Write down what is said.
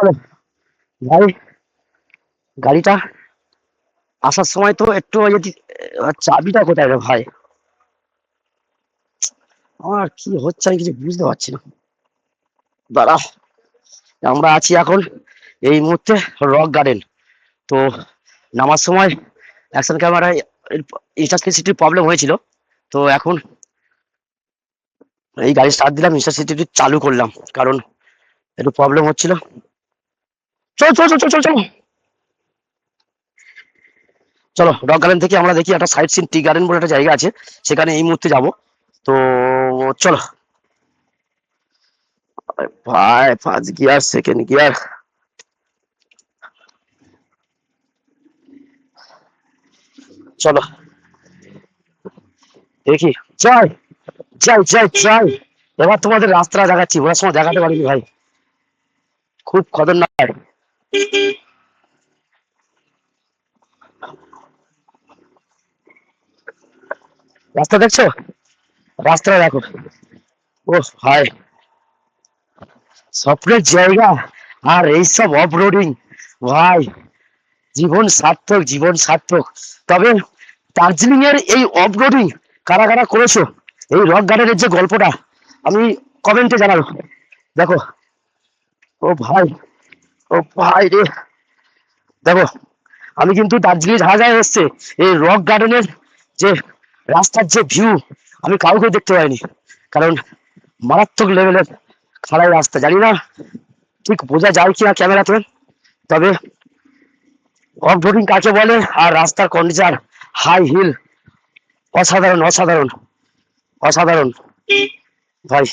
চলো ভাই, গাড়িটা আসার সময় তো একটু ওই যে চাবিটা কোথায় রে ভাই? আমার কি হচ্ছে আমি কিছু বুঝতে পারছি না। দাঁড়া, আমরা আছি এখন এই মুহূর্তে রক গার্ডেন। তো নামার সময় অ্যাকশন ক্যামেরায় ইন্টারসিটির প্রবলেম হয়েছিল। তো এখন এই গাড়ি স্টার্ট দিলাম, ইন্টারসিটি চালু করলাম, কারণ একটু প্রবলেম হচ্ছিল। চল চল চল চল চল চল, চলো রক গার্ডেন থেকে আমরা দেখি একটা সাইট সিন টি গার্ডেন বলে একটা জায়গা আছে, সেখানে এই মুহূর্তে যাব। তো চলো ভাই, ফার্স্ট গিয়ার সেকেন্ড গিয়ার, চলো দেখি। জয় জয় জয় জয়। এবার তোমাদের রাস্তাটা দেখাচ্ছি, ওরা সময় দেখাতে পারিনি ভাই, খুব খতরনাক রাস্তা, দেখছো? রাস্তাটা দেখো। ও ভাই, স্বপ্নের জায়গা। আর এইসব অফ রোডিং ভাই, জীবন সার্থক, জীবন সার্থক। তবে দার্জিলিং এর এই অফ রোডিং কারা কারা করেছো, এই রক গার্ডেনের যে গল্পটা, আমি কমেন্টে জানাবো। দেখো, ও ভাই, ও ভাই রে, দেখো আমি কিন্তু দার্জিলিং যাওয়া যায় এসছে, এই রক গার্ডেনের যে রাস্তার যে ভিউ, আমি কাউকে দেখতে পাইনি, কারণ মারাত্মক লেভেলের খারাপ রাস্তা। জানি না ঠিক বোঝা যায় কিনা ক্যামেরাতে, তবে অফ রোডিং কাকে বলে আর রাস্তার কন্ডিশন, হাই হিল, অসাধারণ অসাধারণ অসাধারণ ভাই।